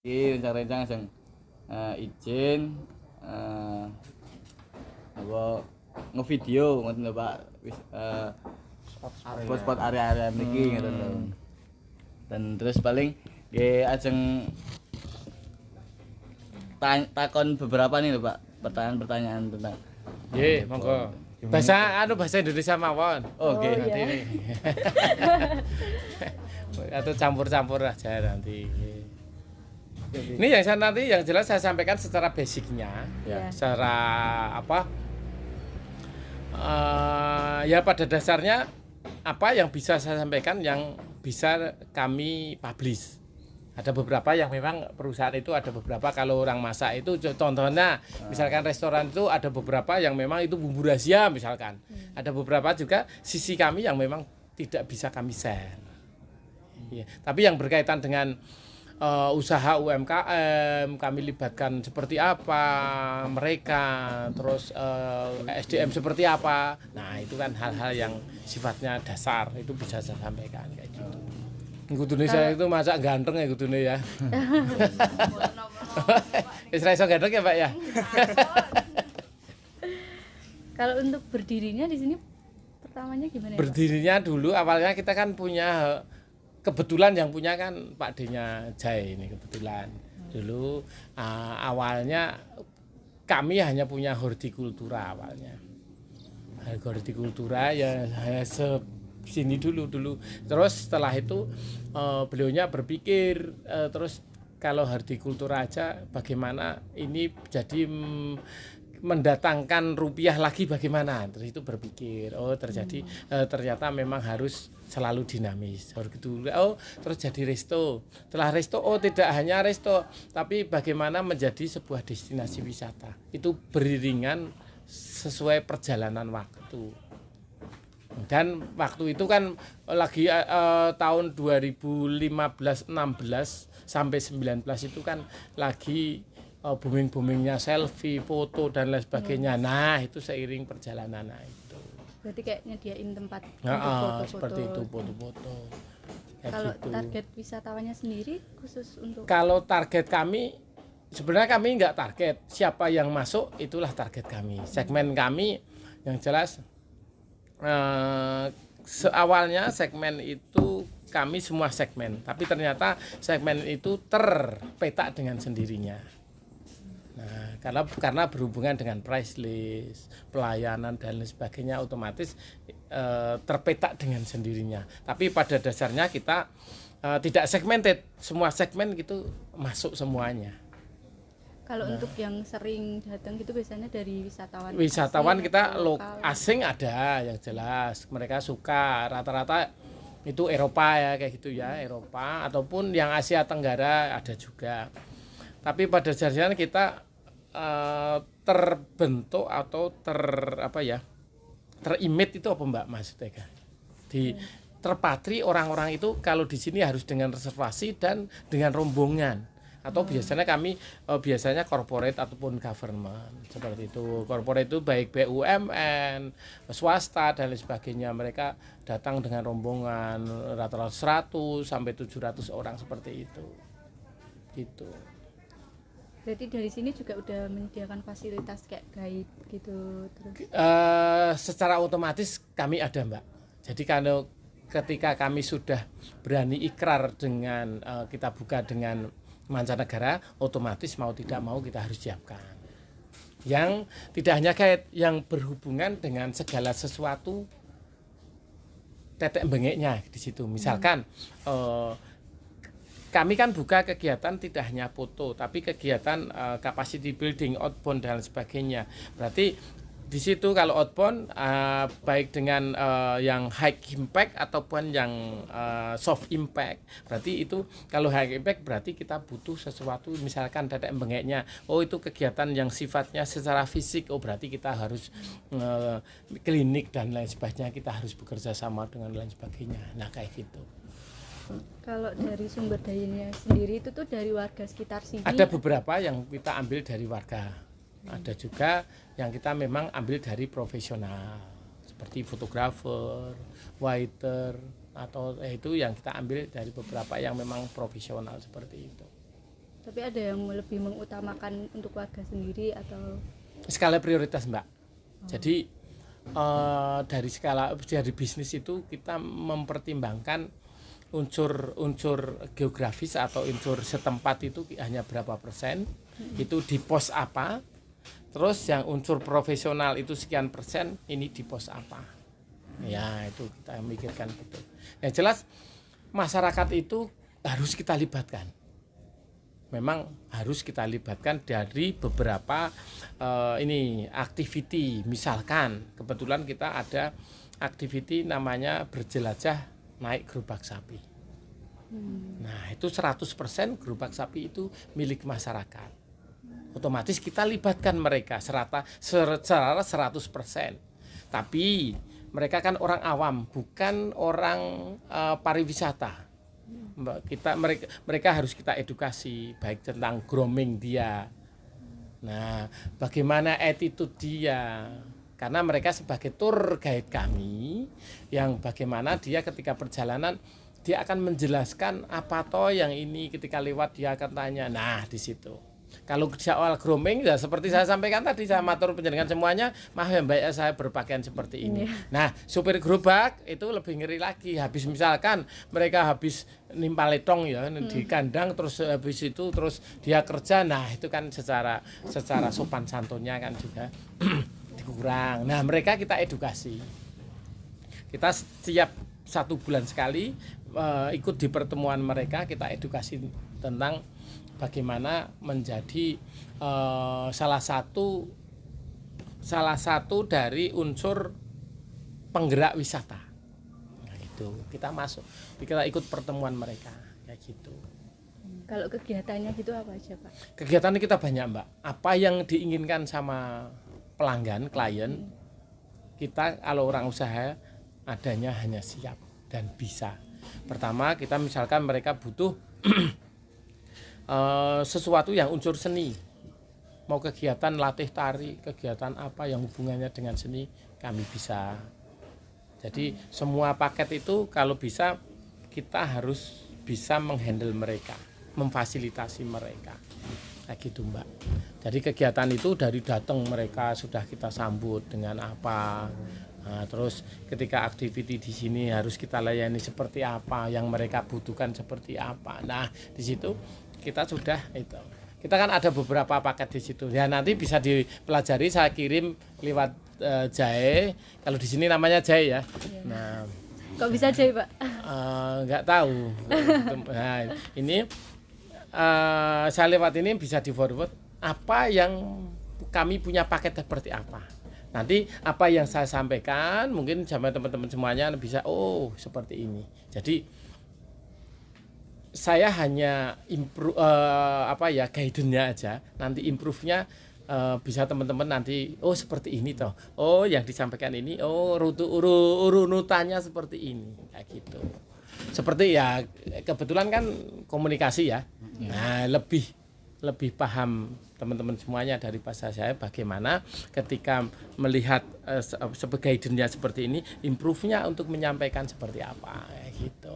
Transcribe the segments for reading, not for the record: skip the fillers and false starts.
Iki rencang-rencang sing izin apa ngevideo ngoten lho Pak. Wis spot-spot area-area mriki ngoten lho. Dan terus paling nggih ajeng takon beberapa nih lho Pak, pertanyaan-pertanyaan tentang Nggih, monggo. Bahasa Indonesia mawon. oh nggih. Nanti ini. Atau campur-campur aja nanti. Ini yang jelas saya sampaikan secara basicnya, Ya. secara apa? Ya pada dasarnya apa yang bisa saya sampaikan yang bisa kami publish. Ada beberapa yang memang perusahaan itu ada beberapa kalau orang masak itu contohnya misalkan restoran itu ada beberapa yang memang itu bumbu rahasia misalkan. Ada beberapa juga sisi kami yang memang tidak bisa kami share. Ya, tapi yang berkaitan dengan usaha UMKM kami libatkan seperti apa mereka, terus SDM seperti apa. Nah, itu kan hal-hal yang sifatnya dasar itu bisa saya sampaikan kayak gitu. Kudune saya itu masak ganteng ya kudune ya. Israel so ganteng ya Pak ya. Kalau untuk berdirinya di sini pertamanya gimana ya, Pak? Berdirinya dulu awalnya kita kan punya kebetulan yang punya kan Pak D-nya Jai ini kebetulan. Dulu awalnya kami hanya punya hortikultura awalnya. Hortikultura ya sini dulu. Terus setelah itu beliaunya berpikir terus kalau hortikultura aja bagaimana ini jadi mendatangkan rupiah lagi bagaimana. Terus itu berpikir ternyata memang harus selalu dinamis. Terus jadi resto. Setelah resto tidak hanya resto tapi bagaimana menjadi sebuah destinasi wisata. Itu beriringan sesuai perjalanan waktu. Dan waktu itu kan lagi tahun 2015-16 sampai 19 itu kan lagi booming-boomingnya selfie, foto dan lain sebagainya. Nah, itu seiring perjalanan itu. Berarti kayak nyediain tempat untuk foto-foto. Seperti itu foto-foto. Kalau gitu. target wisatawannya sendiri khusus untuk Kalau target kami sebenarnya kami nggak target. Siapa yang masuk itulah target kami. Segmen kami yang jelas seawalnya segmen itu kami semua segmen, tapi ternyata segmen itu terpetak dengan sendirinya. Nah, karena berhubungan dengan price list, pelayanan dan lain sebagainya otomatis terpetak dengan sendirinya. Tapi pada dasarnya kita tidak segmented, semua segmen gitu masuk semuanya. kalau untuk yang sering datang gitu biasanya dari wisatawan asing Kita atau lokal. asing ada yang jelas mereka suka rata-rata itu Eropa ya kayak gitu ya Eropa ataupun yang Asia Tenggara ada juga. Tapi pada dasarnya kita terbentuk atau terimit itu apa Mbak Mas Tega? Terpatri orang-orang itu kalau di sini harus dengan reservasi dan dengan rombongan. Atau biasanya kami biasanya corporate ataupun government seperti itu. Corporate itu baik BUMN, swasta dan lain sebagainya. Mereka datang dengan rombongan rata-rata 100 sampai 700 orang seperti itu. Gitu. Berarti dari sini juga udah menyediakan fasilitas kayak guide gitu terus. Secara otomatis kami ada Mbak. Jadi kalau ketika kami sudah berani ikrar dengan kita buka dengan mancanegara, otomatis mau tidak mau kita harus siapkan. Yang tidak hanya kait yang berhubungan dengan segala sesuatu tetek bengeknya di situ. Misalkan kami kan buka kegiatan tidak hanya foto, tapi kegiatan capacity building, outbound dan sebagainya. Berarti di situ kalau outbound baik dengan yang high impact ataupun yang soft impact. Berarti itu kalau high impact berarti kita butuh sesuatu misalkan tetek bengeknya. Oh itu kegiatan yang sifatnya secara fisik. Oh berarti kita harus klinik dan lain sebagainya. Kita harus bekerja sama dengan lain sebagainya. Nah kayak gitu. Kalau dari sumber dayanya sendiri itu tuh dari warga sekitar sini. Ada beberapa yang kita ambil dari warga. Ada juga yang kita memang ambil dari profesional seperti fotografer, writer atau itu yang kita ambil dari beberapa yang memang profesional seperti itu. Tapi ada yang lebih mengutamakan untuk warga sendiri atau Skala prioritas, Mbak. Jadi dari bisnis itu kita mempertimbangkan unsur geografis atau unsur setempat itu hanya berapa persen, itu di pos apa, terus yang unsur profesional itu sekian persen, ini di pos apa. Ya itu kita mikirkan gitu. Yang jelas masyarakat itu harus kita libatkan. Memang harus kita libatkan dari beberapa activity. Misalkan kebetulan kita ada activity namanya berjelajah naik gerobak sapi. Nah itu 100% gerobak sapi itu milik masyarakat. Otomatis kita libatkan mereka secara 100%. Tapi mereka kan orang awam, bukan orang pariwisata. Mereka harus kita edukasi baik tentang grooming dia. Nah, bagaimana attitude dia? Karena mereka sebagai tour guide kami yang bagaimana dia ketika perjalanan dia akan menjelaskan apa toh yang ini ketika lewat dia akan tanya. Nah, di situ. Kalau soal grooming ya seperti saya sampaikan tadi, saya matur penjenengan semuanya, maaf ya Mbak, saya berpakaian seperti ini. Nah, supir gerobak itu lebih ngeri lagi. Habis misalkan mereka habis nimpa letong ya di kandang, terus habis itu terus dia kerja, nah itu kan secara sopan santunnya kan juga dikurang. Nah, mereka kita edukasi. Kita setiap 1 bulan sekali ikut di pertemuan mereka, kita edukasi tentang bagaimana menjadi salah satu dari unsur penggerak wisata. Nah, itu kita ikut pertemuan mereka kayak gitu. kalau kegiatannya gitu apa aja Pak? Kegiatan kita banyak, Mbak. Apa yang diinginkan sama pelanggan, klien, kita kalau orang usaha adanya hanya siap dan bisa. Pertama, kita misalkan mereka butuh sesuatu yang unsur seni, mau kegiatan latih tari, kegiatan apa yang hubungannya dengan seni, kami bisa. Jadi semua paket itu kalau bisa kita harus bisa menghandle mereka, memfasilitasi mereka, kayak gitu Mbak. Jadi kegiatan itu dari datang mereka sudah kita sambut dengan apa. Nah, terus ketika aktiviti di sini harus kita layani seperti apa, yang mereka butuhkan seperti apa. Nah, di situ kita sudah itu. Kita kan ada beberapa paket di situ. Ya nanti bisa dipelajari, saya kirim lewat Jae. Kalau di sini namanya Jae ya. Nah, Kok bisa Jae Pak? Nggak tahu. Nah, ini saya lewat ini bisa di forward apa yang kami punya paket seperti apa. Nanti apa yang saya sampaikan mungkin sama teman-teman semuanya bisa seperti ini. Jadi saya hanya improve guidance-nya aja. Nanti improve-nya bisa teman-teman nanti seperti ini toh. Yang disampaikan ini urutannya seperti ini kayak gitu. Seperti ya kebetulan kan komunikasi ya. Nah, lebih paham teman-teman semuanya dari bahasa saya bagaimana ketika melihat sebagai guidance-nya seperti ini, improve-nya untuk menyampaikan seperti apa kayak gitu.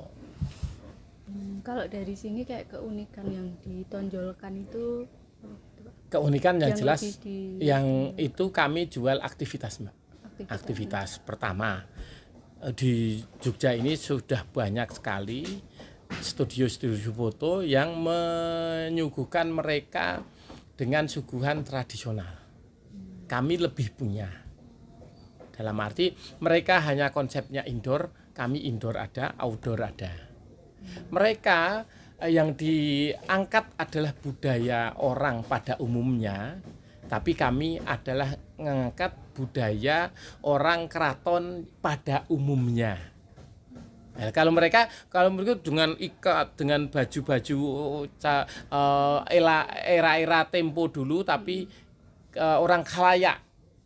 Kalau dari sini kayak keunikan yang ditonjolkan itu keunikan yang jelas yang lebih itu kami jual aktivitas Mbak. Aktivitas pertama di Jogja ini sudah banyak sekali studio foto yang menyuguhkan mereka dengan suguhan tradisional. Kami lebih punya. Dalam arti mereka hanya konsepnya indoor, kami indoor ada, outdoor ada. Mereka yang diangkat adalah budaya orang pada umumnya, tapi kami adalah mengangkat budaya orang keraton pada umumnya. Nah, kalau mereka dengan ikat, dengan baju-baju era tempo dulu, tapi orang khalayak,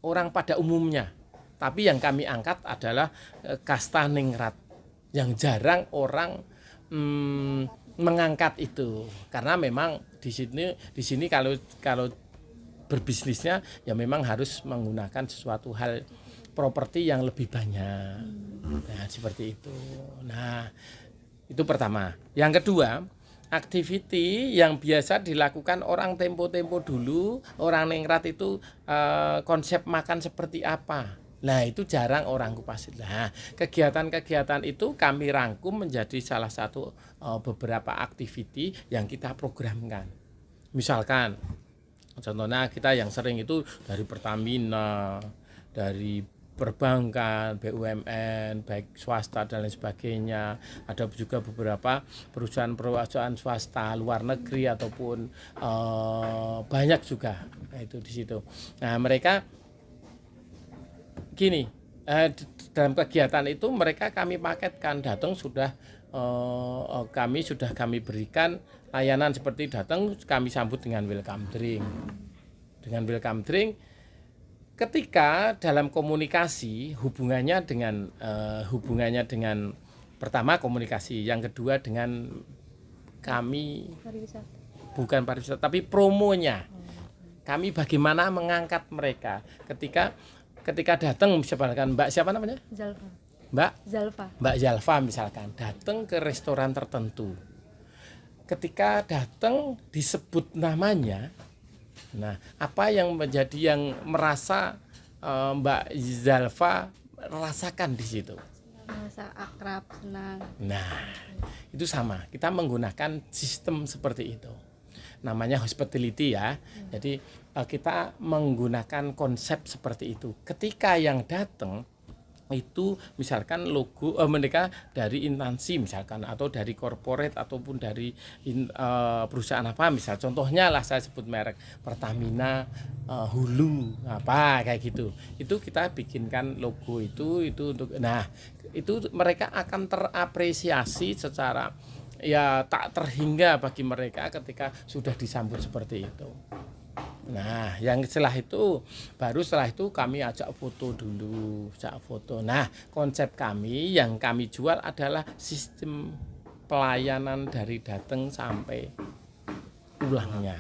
orang pada umumnya. Tapi yang kami angkat adalah kasta ningrat, yang jarang orang mengangkat itu, karena memang di sini kalau berbisnisnya ya memang harus menggunakan sesuatu hal properti yang lebih banyak. Nah, seperti itu. Nah, itu pertama. Yang kedua, activity yang biasa dilakukan orang tempo-tempo dulu, orang ningrat itu konsep makan seperti apa. Nah, itu jarang orang kupas. Nah, kegiatan-kegiatan itu kami rangkum menjadi salah satu beberapa activity yang kita programkan. Misalkan, contohnya kita yang sering itu dari Pertamina, dari perbankan, BUMN, baik swasta dan lain sebagainya. Ada juga beberapa perusahaan-perusahaan swasta luar negeri ataupun banyak juga. Nah, itu di situ. Nah, mereka gini, dalam kegiatan itu mereka kami paketkan, datang sudah kami berikan layanan seperti datang kami sambut dengan welcome drink. Dengan welcome drink ketika dalam komunikasi hubungannya dengan pertama komunikasi, yang kedua dengan kami Pariwisata. bukan pariwisata tapi promonya. Kami bagaimana mengangkat mereka ketika datang, misalkan Mbak siapa namanya? Zalfa. Mbak Zalfa misalkan datang ke restoran tertentu. Ketika datang disebut namanya. Nah, apa yang menjadi yang merasa Mbak Zalfa rasakan di situ? Merasa akrab, senang. Nah, itu sama. Kita menggunakan sistem seperti itu. Namanya hospitality ya. Jadi kita menggunakan konsep seperti itu. Ketika yang datang itu misalkan logo mereka dari instansi misalkan atau dari corporate ataupun dari perusahaan apa, misal contohnya lah saya sebut merek Pertamina, Hulu apa kayak gitu, itu kita bikinkan logo itu untuk, nah itu mereka akan terapresiasi secara ya tak terhingga bagi mereka ketika sudah disambut seperti itu. Nah, yang setelah itu kami ajak foto dulu, Nah, konsep kami yang kami jual adalah sistem pelayanan dari datang sampai pulangnya.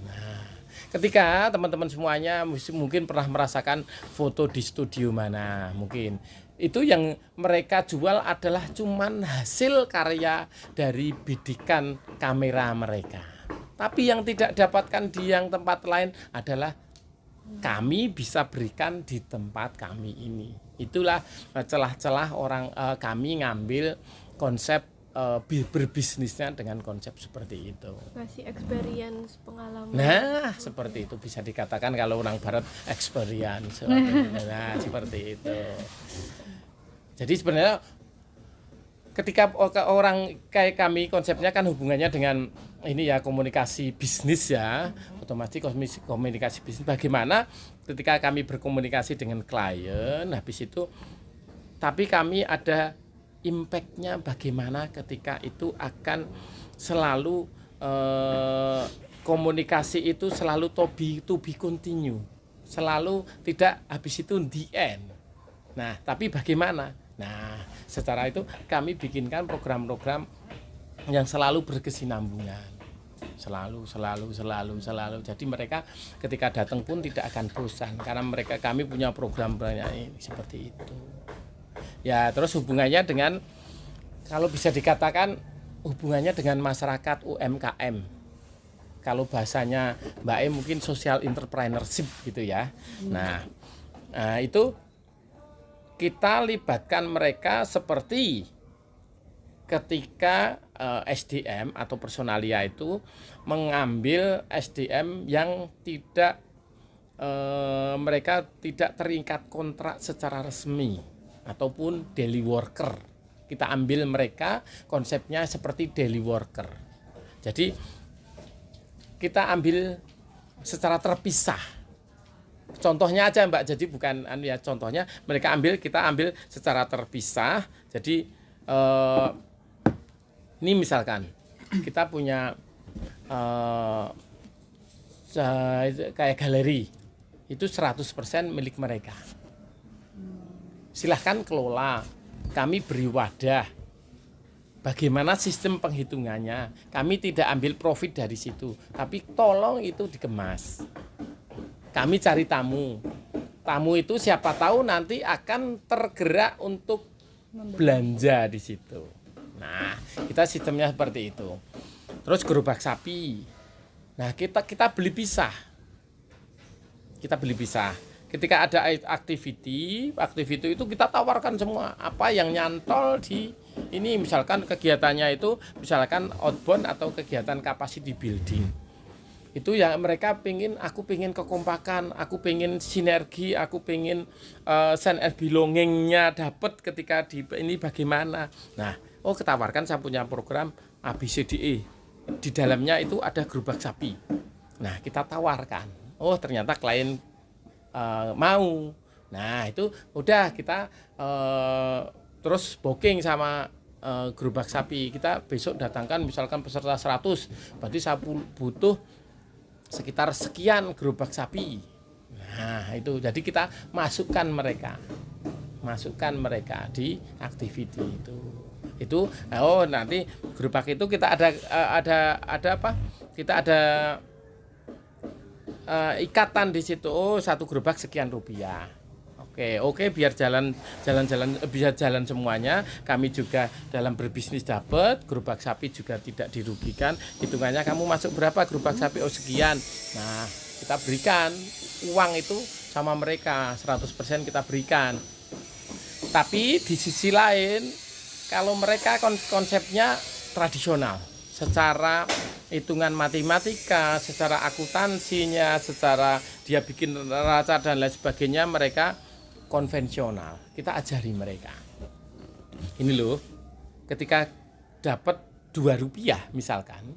Nah, ketika teman-teman semuanya mungkin pernah merasakan foto di studio mana, mungkin itu yang mereka jual adalah cuman hasil karya dari bidikan kamera mereka. Tapi yang tidak dapatkan di yang tempat lain adalah kami bisa berikan di tempat kami ini. Itulah celah-celah orang kami ngambil konsep berbisnisnya dengan konsep seperti itu. Kasih experience, pengalaman. Nah, seperti itu bisa dikatakan kalau orang barat experience. Nah, seperti itu. Jadi sebenarnya ketika orang kayak kami konsepnya kan hubungannya dengan ini ya komunikasi bisnis ya, otomatis komunikasi bisnis bagaimana ketika kami berkomunikasi dengan klien habis itu, tapi kami ada impact-nya bagaimana ketika itu akan selalu komunikasi itu selalu to be continue, selalu tidak habis itu the end. Nah, tapi bagaimana? Nah, secara itu kami bikinkan program-program yang selalu berkesinambungan. Selalu. Jadi mereka ketika datang pun tidak akan bosan karena kami punya program banyak seperti itu. Ya, terus hubungannya dengan kalau bisa dikatakan hubungannya dengan masyarakat UMKM. Kalau bahasanya Mbak E mungkin social entrepreneurship gitu ya. Nah, itu kita libatkan mereka seperti ketika SDM atau personalia itu mengambil SDM yang tidak mereka tidak terikat kontrak secara resmi ataupun daily worker. Kita ambil mereka konsepnya seperti daily worker. Jadi kita ambil secara terpisah. Contohnya aja Mbak, jadi bukan ya contohnya kita ambil secara terpisah. Jadi ini misalkan kita punya kayak galeri itu 100% milik mereka. Silahkan kelola, kami beri wadah. Bagaimana sistem penghitungannya? Kami tidak ambil profit dari situ, tapi tolong itu dikemas. Kami cari tamu. Tamu itu siapa tahu nanti akan tergerak untuk belanja di situ. Nah, kita sistemnya seperti itu. Terus gerobak sapi. Nah, kita beli pisah. Kita beli pisah. Ketika ada activity itu kita tawarkan semua apa yang nyantol di ini, misalkan kegiatannya itu misalkan outbound atau kegiatan capacity building. Itu ya mereka aku pengen kekompakan, aku pengen sinergi, aku pengen sense of belonging-nya dapat ketika di ini bagaimana. Nah, ketawarkan saya punya program ABCDE. Di dalamnya itu ada gerobak sapi. Nah, kita tawarkan. Oh, ternyata klien mau. Nah, itu udah kita terus booking sama gerobak sapi. Kita besok datangkan misalkan peserta 100, berarti saya butuh sekitar sekian gerobak sapi. Nah, itu jadi kita masukkan mereka di activity itu. Itu nanti gerobak itu kita ada apa? Kita ada ikatan di situ. Satu gerobak sekian rupiah. Oke, biar bisa jalan semuanya. Kami juga dalam berbisnis dapat, gerobak sapi juga tidak dirugikan. Hitungannya kamu masuk berapa gerobak sapi? Sekian. Nah, kita berikan uang itu sama mereka, 100% kita berikan. Tapi di sisi lain, kalau mereka konsepnya tradisional, secara hitungan matematika, secara akuntansinya, secara dia bikin neraca dan lain sebagainya, mereka konvensional. Kita ajari mereka. Ini loh, ketika dapat 2 rupiah misalkan,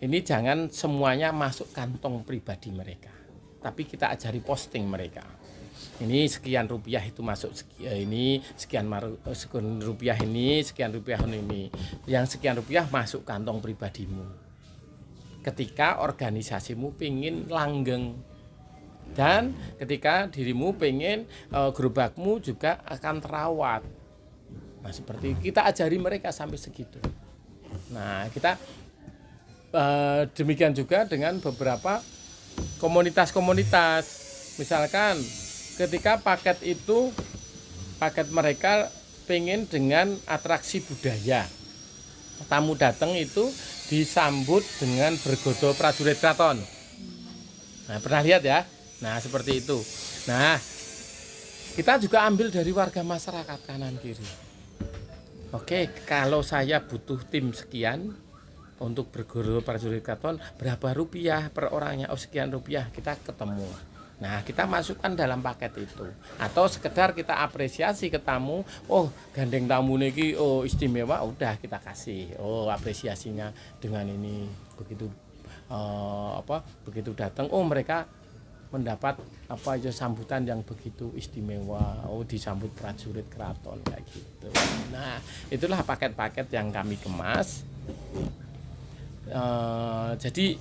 ini jangan semuanya masuk kantong pribadi mereka, tapi kita ajari posting mereka. Ini sekian rupiah itu masuk ini, sekian rupiah ini, sekian rupiah ini. Yang sekian rupiah masuk kantong pribadimu. Ketika organisasimu pingin langgeng, dan ketika dirimu pengen gerobakmu juga akan terawat. Nah, seperti kita ajari mereka sampai segitu. Nah, kita demikian juga dengan beberapa komunitas-komunitas. Misalkan ketika paket mereka pengen dengan atraksi budaya. Tamu datang itu disambut dengan bergodo prajurit keraton. Nah, pernah lihat ya? Nah, seperti itu. Nah, kita juga ambil dari warga masyarakat kanan kiri. Oke, kalau saya butuh tim sekian untuk berguru prajurit keraton, berapa rupiah per orangnya? Sekian rupiah, kita ketemu. Nah, kita masukkan dalam paket itu. Atau sekedar kita apresiasi ke tamu, gandeng tamu niki istimewa, udah kita kasih. Apresiasinya dengan ini begitu begitu datang, mereka mendapat sambutan yang begitu istimewa, disambut prajurit keraton kayak gitu. Nah, itulah paket-paket yang kami kemas. Jadi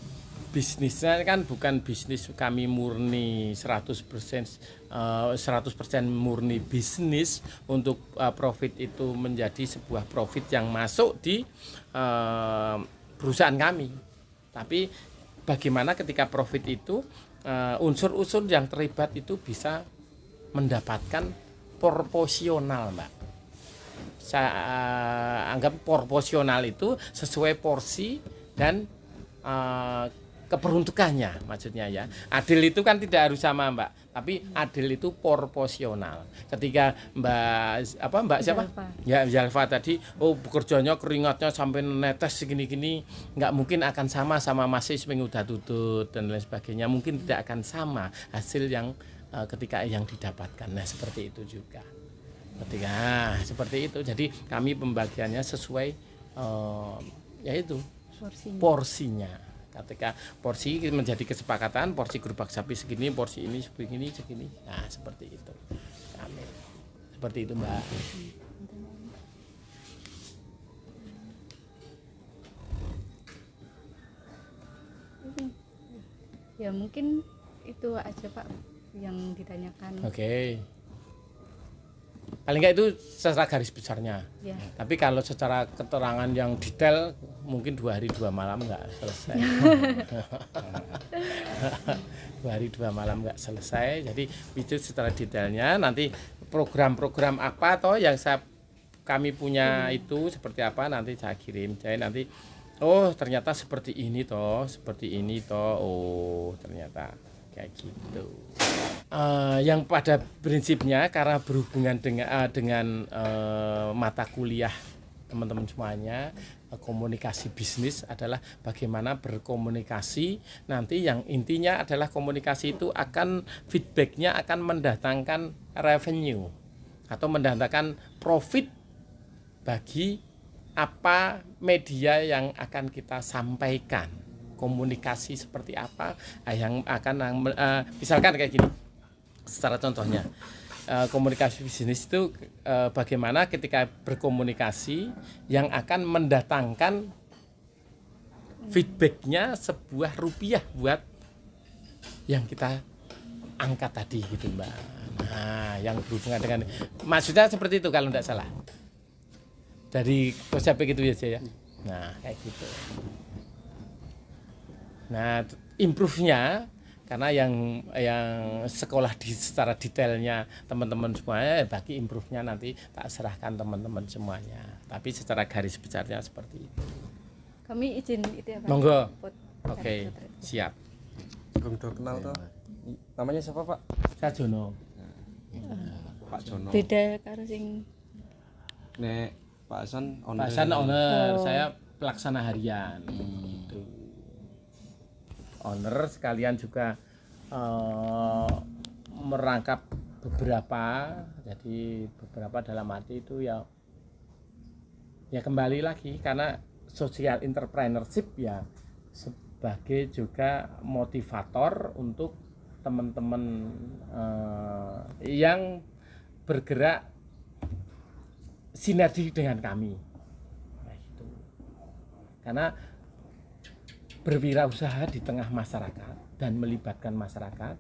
bisnisnya kan bukan bisnis kami murni 100% murni bisnis untuk profit itu menjadi sebuah profit yang masuk di perusahaan kami. Tapi bagaimana ketika profit itu unsur-unsur yang terlibat itu bisa mendapatkan proporsional, Mbak. Saya anggap proporsional itu sesuai porsi dan keperuntukannya, maksudnya ya. Adil itu kan tidak harus sama, Mbak, tapi adil itu proporsional. Ketika Mbak siapa? Ya, Zalfa tadi, bekerjanya keringatnya sampai netes segini-gini, nggak mungkin akan sama masih seminggu udah tutut dan lain sebagainya. Mungkin tidak akan sama hasil yang ketika yang didapatkan. Nah, seperti itu juga. Ketika seperti itu, jadi kami pembagiannya sesuai yaitu porsinya. Ketika porsi menjadi kesepakatan, porsi gerobak sapi segini, porsi ini segini. Nah, seperti itu. Amin. Seperti itu, Mbak. Ya, mungkin itu aja, Pak, yang ditanyakan. Oke. Paling nggak itu secara garis besarnya. Ya. Tapi kalau secara keterangan yang detail mungkin 2 hari 2 malam nggak selesai. 2 hari 2 malam nggak selesai. Jadi itu secara detailnya nanti program-program apa toh yang kami punya itu seperti apa nanti saya kirim. Jadi nanti Oh ternyata seperti ini toh, oh ternyata kayak gitu. Yang pada prinsipnya karena berhubungan dengan mata kuliah teman-teman semuanya, komunikasi bisnis adalah bagaimana berkomunikasi. Nanti yang intinya adalah komunikasi itu akan feedbacknya akan mendatangkan revenue atau mendatangkan profit bagi apa media yang akan kita sampaikan, komunikasi seperti apa yang akan misalkan kayak gini secara contohnya, komunikasi bisnis itu bagaimana ketika berkomunikasi yang akan mendatangkan feedbacknya sebuah rupiah buat yang kita angkat tadi gitu Mbak. Nah yang berhubungan dengan maksudnya seperti itu kalau tidak salah dari konsep gitu aja ya. Nah kayak gitu. Nah improve-nya karena yang sekolah secara detailnya teman-teman semuanya bagi improve-nya nanti tak serahkan teman-teman semuanya. Tapi secara garis besarnya seperti itu. Kami izin itu ya Pak. Monggo. Foto. Oke, siap. Belum kenal toh. Namanya siapa Pak? Saya Jono. Pak Jono. Beda karo sing Nek Pak Hasan Pak Hasan owner, saya pelaksana harian. Gitu. Owner sekalian juga merangkap beberapa, jadi beberapa dalam arti itu ya kembali lagi karena social entrepreneurship ya sebagai juga motivator untuk teman-teman yang bergerak sinergi dengan kami. Nah, itu. Karena berwirausaha di tengah masyarakat dan melibatkan masyarakat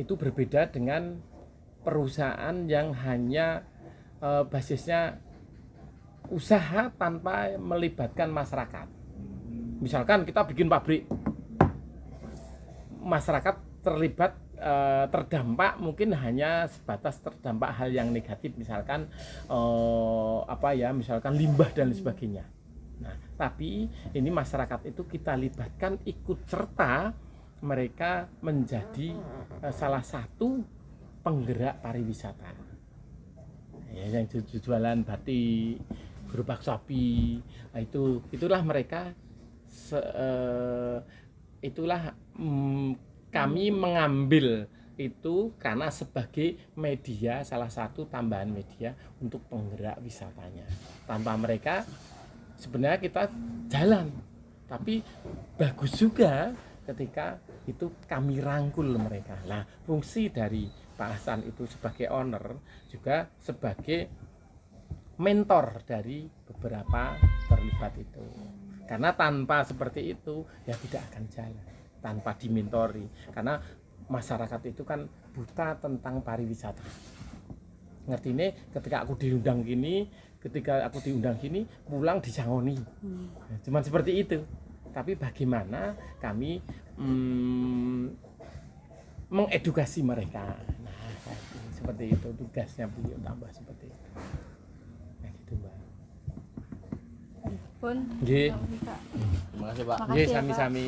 itu berbeda dengan perusahaan yang hanya basisnya usaha tanpa melibatkan masyarakat. Misalkan kita bikin pabrik, masyarakat terlibat terdampak mungkin hanya sebatas terdampak hal yang negatif misalkan misalkan limbah dan sebagainya. Nah, tapi ini masyarakat itu kita libatkan ikut serta mereka menjadi salah satu penggerak pariwisata. Ya, yang jualan batik, gerobak sapi, itulah mereka kami mengambil itu karena sebagai media, salah satu tambahan media untuk penggerak wisatanya. Tanpa mereka sebenarnya kita jalan, tapi bagus juga ketika itu kami rangkul mereka. Nah, fungsi dari Pak Hasan itu sebagai owner juga sebagai mentor dari beberapa terlibat itu. Karena tanpa seperti itu ya tidak akan jalan, tanpa dimentori. Karena masyarakat itu kan buta tentang pariwisata. Ngerti ini ketika aku diundang gini, pulang disangoni. Cuman seperti itu. Tapi bagaimana kami mengedukasi mereka. Nah, seperti itu tugasnya beliau tambah seperti itu. Nah, gitu, Mbak. pun. Nggih. Kak. Terima kasih Pak. Makasih Nggih, ya, Pak. sami-sami.